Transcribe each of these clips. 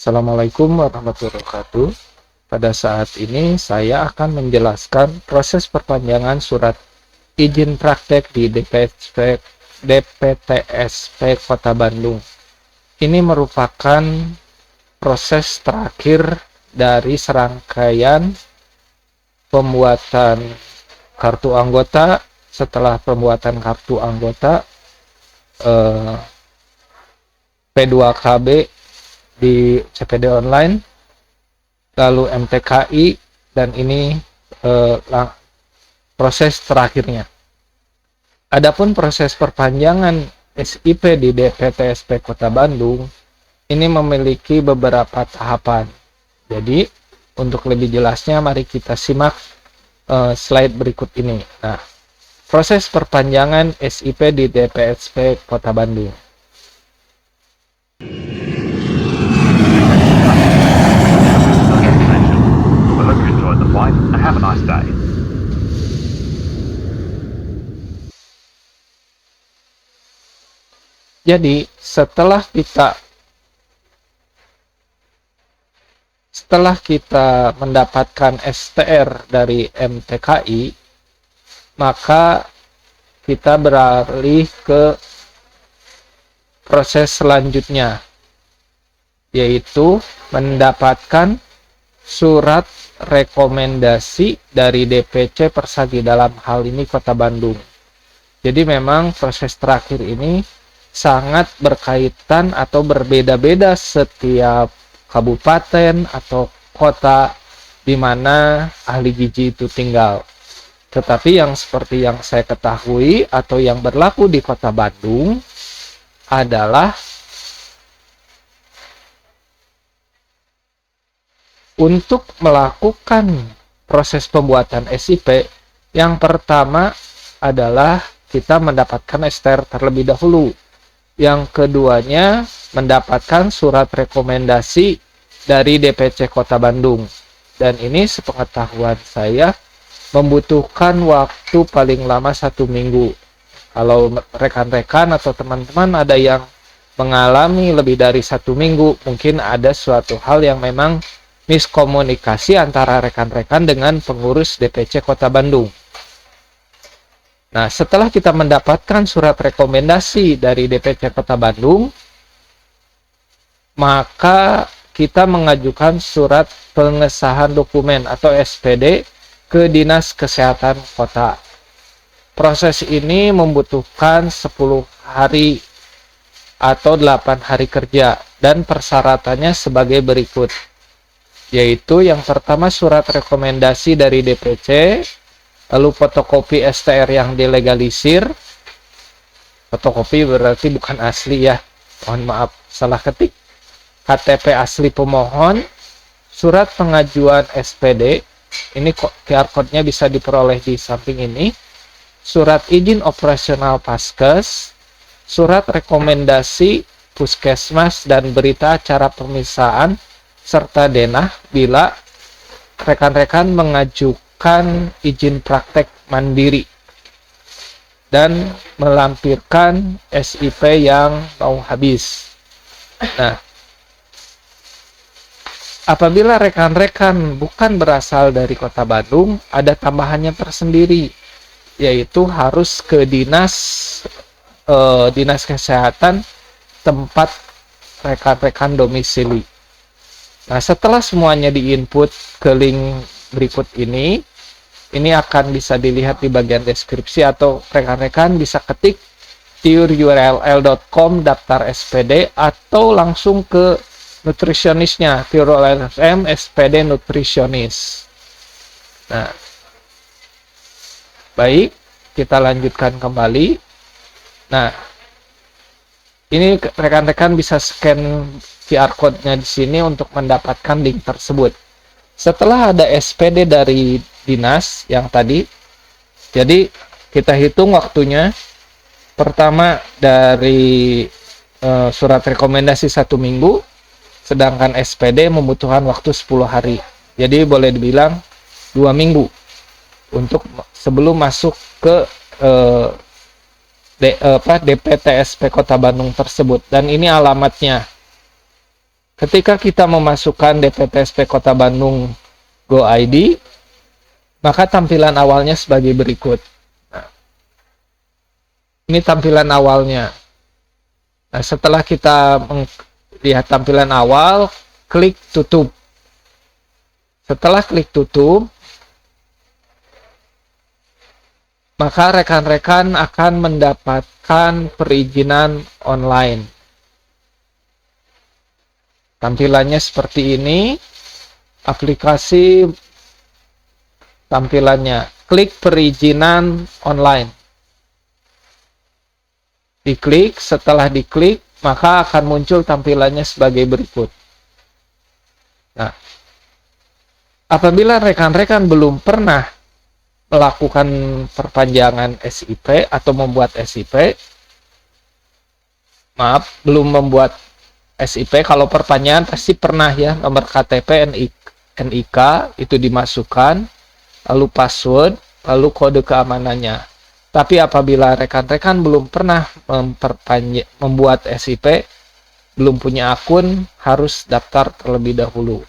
Assalamualaikum warahmatullahi wabarakatuh. Pada saat ini saya akan menjelaskan proses perpanjangan surat izin praktek di DPTSP Kota Bandung. Ini merupakan proses terakhir dari serangkaian pembuatan kartu anggota. Setelah pembuatan kartu anggota P2KB di CPD online, lalu MTKI, dan ini proses terakhirnya. Adapun proses perpanjangan SIP di DPTSP Kota Bandung ini memiliki beberapa tahapan. Jadi untuk lebih jelasnya mari kita simak slide berikut ini. Nah, proses perpanjangan SIP di DPTSP Kota Bandung. Have a nice day. Jadi setelah kita mendapatkan STR dari MTKI, maka kita beralih ke proses selanjutnya, yaitu mendapatkan surat rekomendasi dari DPC Persagi, dalam hal ini Kota Bandung. Jadi memang proses terakhir ini sangat berkaitan atau berbeda-beda setiap kabupaten atau kota di mana ahli gizi itu tinggal. Tetapi yang seperti yang saya ketahui atau yang berlaku di Kota Bandung adalah untuk melakukan proses pembuatan SIP, yang pertama adalah kita mendapatkan STR terlebih dahulu. Yang keduanya mendapatkan surat rekomendasi dari DPC Kota Bandung. Dan ini sepengetahuan saya membutuhkan waktu paling lama 1 minggu. Kalau rekan-rekan atau teman-teman ada yang mengalami lebih dari 1 minggu, mungkin ada suatu hal yang memang miskomunikasi antara rekan-rekan dengan pengurus DPC Kota Bandung. Nah, setelah kita mendapatkan surat rekomendasi dari DPC Kota Bandung, maka kita mengajukan surat pengesahan dokumen atau SPD ke Dinas Kesehatan Kota. Proses ini membutuhkan 10 hari atau 8 hari kerja, dan persyaratannya sebagai berikut, yaitu yang pertama surat rekomendasi dari DPC, lalu fotokopi STR yang dilegalisir. Fotokopi berarti bukan asli ya, mohon maaf salah ketik. KTP asli pemohon, surat pengajuan SPD, ini QR code-nya bisa diperoleh di samping ini, surat izin operasional Paskes, surat rekomendasi Puskesmas dan berita acara pemisahan serta denah bila rekan-rekan mengajukan izin praktek mandiri dan melampirkan SIP yang mau habis. Nah, apabila rekan-rekan bukan berasal dari Kota Bandung, ada tambahannya tersendiri, yaitu harus ke dinas kesehatan tempat rekan-rekan domisili. Nah, setelah semuanya diinput ke link berikut ini akan bisa dilihat di bagian deskripsi, atau rekan-rekan bisa ketik tiururl.com daftar SPD, atau langsung ke nutrisionisnya, tiururl.com SPD nutrisionis. Nah, baik, kita lanjutkan kembali. Nah, ini rekan-rekan bisa scan QR code-nya di sini untuk mendapatkan link tersebut. Setelah ada SPD dari dinas yang tadi, jadi kita hitung waktunya. Pertama dari surat rekomendasi 1 minggu, sedangkan SPD membutuhkan waktu 10 hari. Jadi boleh dibilang 2 minggu untuk sebelum masuk ke DPTSP Kota Bandung tersebut. Dan ini alamatnya. Ketika kita memasukkan DPTSP Kota Bandung Go ID, maka tampilan awalnya sebagai berikut. Nah, ini tampilan awalnya. Nah, setelah kita lihat tampilan awal, klik tutup. Setelah klik tutup, maka rekan-rekan akan mendapatkan perizinan online. Tampilannya seperti ini. Aplikasi tampilannya. Klik perizinan online. Diklik, setelah diklik, maka akan muncul tampilannya sebagai berikut. Nah, apabila rekan-rekan belum pernah melakukan perpanjangan SIP atau membuat SIP, belum membuat SIP, kalau perpanjangan pasti pernah ya, nomor KTP, NIK itu dimasukkan, lalu password, lalu kode keamanannya. Tapi apabila rekan-rekan belum pernah membuat SIP, belum punya akun, harus daftar terlebih dahulu.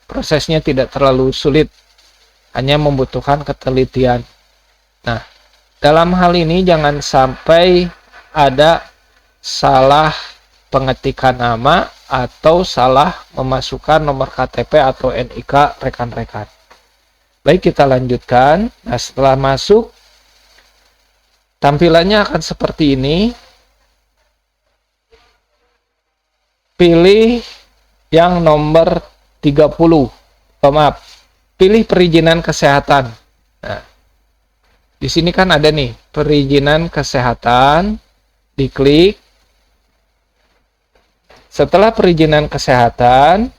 Prosesnya tidak terlalu sulit, hanya membutuhkan ketelitian. Nah, dalam hal ini jangan sampai ada salah pengetikan nama atau salah memasukkan nomor KTP atau NIK rekan-rekan. Baik, kita lanjutkan. Nah, setelah masuk, tampilannya akan seperti ini. Pilih yang nomor 30. Pilih perizinan kesehatan. Nah, di sini kan ada nih, perizinan kesehatan. Diklik. Setelah perizinan kesehatan,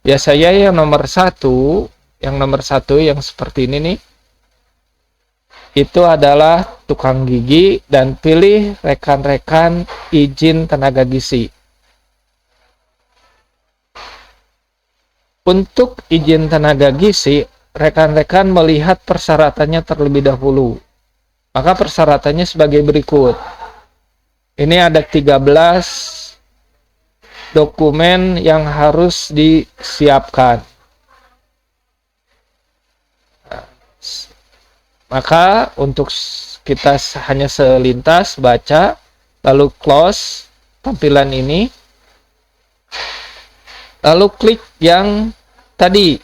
biasanya yang nomor satu yang seperti ini nih, itu adalah tukang gigi, dan pilih rekan-rekan izin tenaga gizi. Untuk izin tenaga gizi, rekan-rekan melihat persyaratannya terlebih dahulu. Maka persyaratannya sebagai berikut. Ini ada 13 dokumen yang harus disiapkan. Maka untuk kita hanya selintas baca, lalu close tampilan ini, lalu klik yang tadi.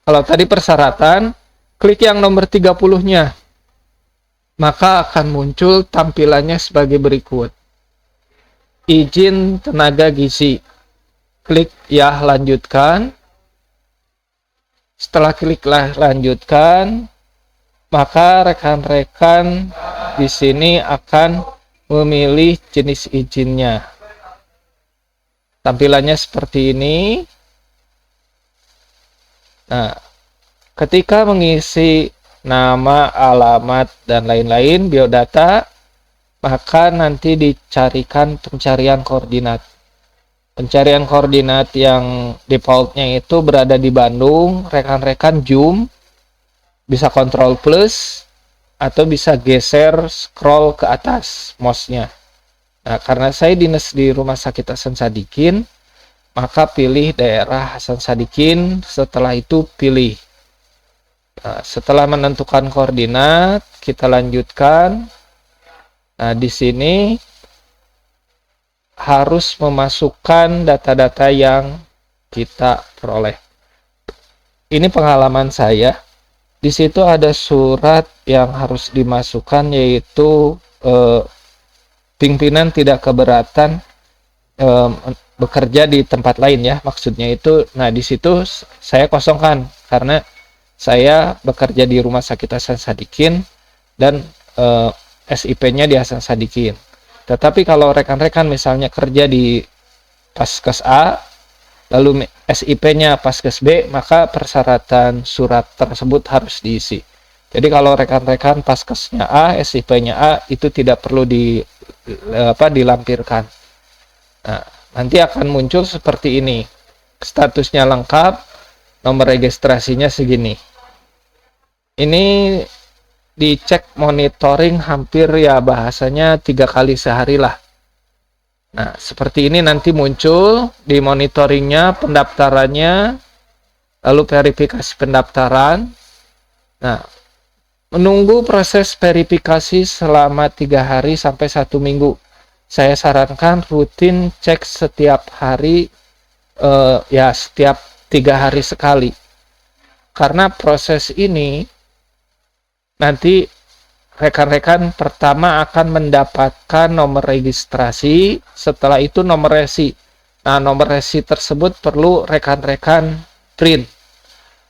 Kalau tadi persyaratan, klik yang nomor 30-nya. Maka akan muncul tampilannya sebagai berikut. Izin tenaga gizi. Klik ya lanjutkan. Setelah klik lanjutkan, maka rekan-rekan di sini akan memilih jenis izinnya. Tampilannya seperti ini. Nah, ketika mengisi nama, alamat, dan lain-lain, biodata, maka nanti dicarikan pencarian koordinat. Pencarian koordinat yang defaultnya itu berada di Bandung, rekan-rekan zoom, bisa kontrol plus, atau bisa geser scroll ke atas mouse-nya. Nah, karena saya dinas di Rumah Sakit Hasan Sadikin, maka pilih daerah Hasan Sadikin, setelah itu pilih. Nah, setelah menentukan koordinat, kita lanjutkan. Nah, di sini harus memasukkan data-data yang kita peroleh. Ini pengalaman saya. Di situ ada surat yang harus dimasukkan, yaitu pimpinan tidak keberatan bekerja di tempat lain ya. Maksudnya itu, nah di situ saya kosongkan karena saya bekerja di Rumah Sakit Hasan Sadikin dan SIP-nya di Hasan Sadikin. Tetapi kalau rekan-rekan misalnya kerja di Paskes A, lalu SIP-nya Paskes B, maka persyaratan surat tersebut harus diisi. Jadi kalau rekan-rekan Paskesnya A, SIP-nya A, itu tidak perlu dilampirkan. Nah, nanti akan muncul seperti ini. Statusnya lengkap, nomor registrasinya segini. Ini dicek monitoring hampir ya bahasanya 3 kali sehari lah. Nah, seperti ini nanti muncul di monitoringnya, pendaftarannya, lalu verifikasi pendaftaran. Nah, menunggu proses verifikasi selama 3 hari sampai 1 minggu. Saya sarankan rutin cek setiap hari, ya setiap 3 hari sekali. Karena proses ini nanti rekan-rekan pertama akan mendapatkan nomor registrasi, setelah itu nomor resi. Nah, nomor resi tersebut perlu rekan-rekan print,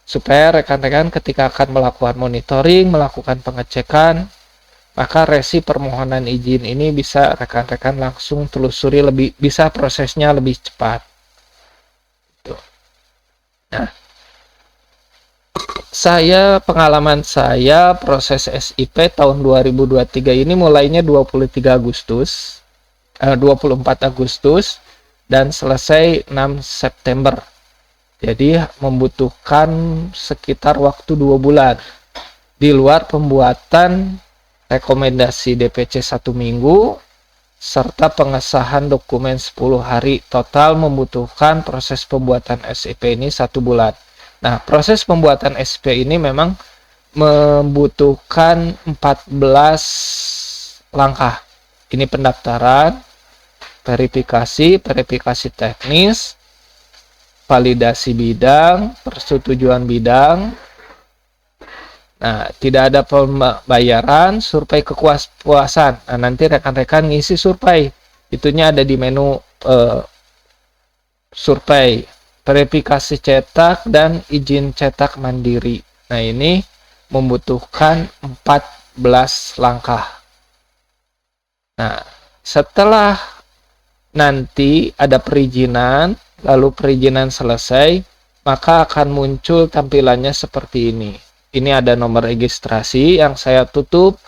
supaya rekan-rekan ketika akan melakukan monitoring, melakukan pengecekan, maka resi permohonan izin ini bisa rekan-rekan langsung telusuri bisa prosesnya lebih cepat. Nah, pengalaman saya proses SIP tahun 2023 ini mulainya 24 Agustus dan selesai 6 September. Jadi membutuhkan sekitar waktu 2 bulan. Di luar pembuatan rekomendasi DPC 1 minggu serta pengesahan dokumen 10 hari, total membutuhkan proses pembuatan SIP ini 1 bulan. Nah, proses pembuatan SIP ini memang membutuhkan 14 langkah. Ini pendaftaran, verifikasi teknis, validasi bidang, persetujuan bidang. Nah, tidak ada pembayaran, survei kepuasan. Nah, nanti rekan-rekan ngisi survei. Itunya ada di menu survei, verifikasi cetak, dan izin cetak mandiri. Nah, ini membutuhkan 14 langkah. Nah, setelah nanti ada perizinan, lalu perizinan selesai, maka akan muncul tampilannya seperti ini. Ini ada nomor registrasi yang saya tutup,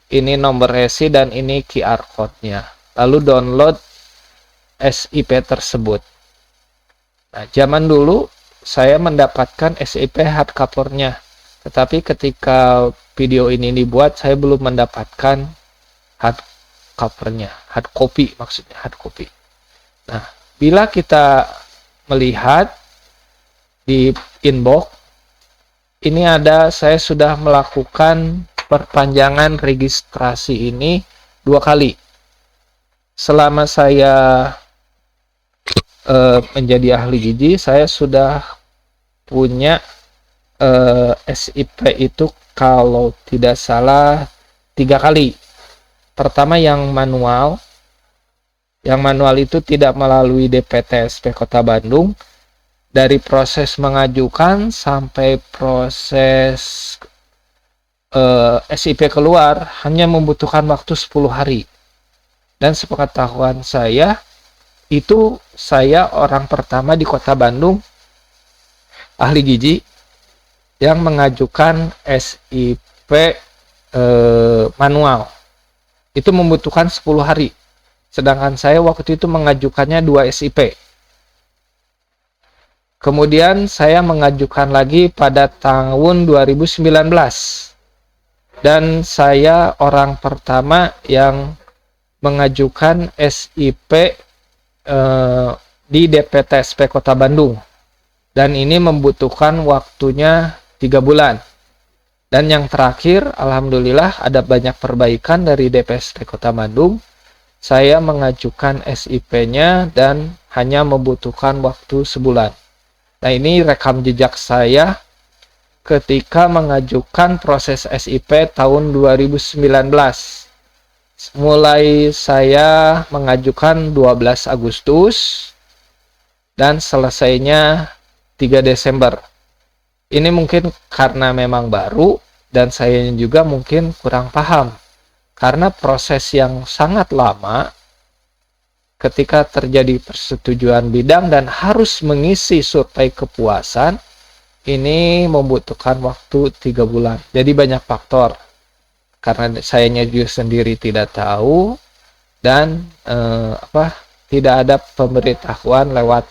ini nomor resi, dan ini QR code-nya. Lalu download SIP tersebut. Nah, zaman dulu saya mendapatkan SIP hardcover-nya, tetapi ketika video ini dibuat saya belum mendapatkan hardcover-nya, hard copy. Nah, bila kita melihat di inbox, ini saya sudah melakukan perpanjangan registrasi ini 2 kali. Selama saya menjadi ahli gizi, saya sudah punya SIP itu kalau tidak salah 3 kali. Pertama yang manual. Yang manual itu tidak melalui DPTSP Kota Bandung. Dari proses mengajukan sampai proses SIP keluar hanya membutuhkan waktu 10 hari. Dan sepengetahuan saya, itu saya orang pertama di Kota Bandung ahli gizi yang mengajukan SIP manual. Itu membutuhkan 10 hari. Sedangkan saya waktu itu mengajukannya 2 SIP. Kemudian saya mengajukan lagi pada tahun 2019. Dan saya orang pertama yang mengajukan SIP di DPTSP Kota Bandung, dan ini membutuhkan waktunya 3 bulan. Dan yang terakhir, alhamdulillah ada banyak perbaikan dari DPSP Kota Bandung, saya mengajukan SIP-nya dan hanya membutuhkan waktu sebulan. Nah, ini rekam jejak saya ketika mengajukan proses SIP tahun 2019. Mulai saya mengajukan 12 Agustus dan selesainya 3 Desember. Ini mungkin karena memang baru dan saya juga mungkin kurang paham. Karena proses yang sangat lama ketika terjadi persetujuan bidang dan harus mengisi survei kepuasan, ini membutuhkan waktu 3 bulan. Jadi banyak faktor. Karena saya juga sendiri tidak tahu dan tidak ada pemberitahuan lewat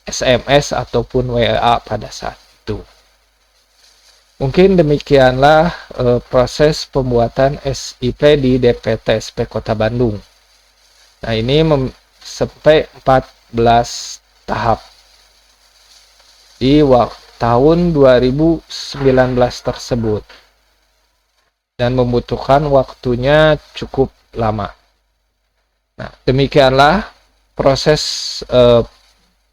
SMS ataupun WA pada saat itu. Mungkin demikianlah proses pembuatan SIP di DPTSP Kota Bandung. Nah, ini sampai 14 tahap di tahun 2019 tersebut, dan membutuhkan waktunya cukup lama. Nah, demikianlah proses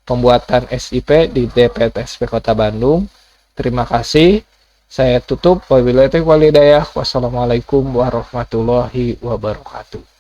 pembuatan SIP di DPTSP Kota Bandung. Terima kasih. Saya tutup. Wabillahi taufiq wal hidayah. Wassalamualaikum warahmatullahi wabarakatuh.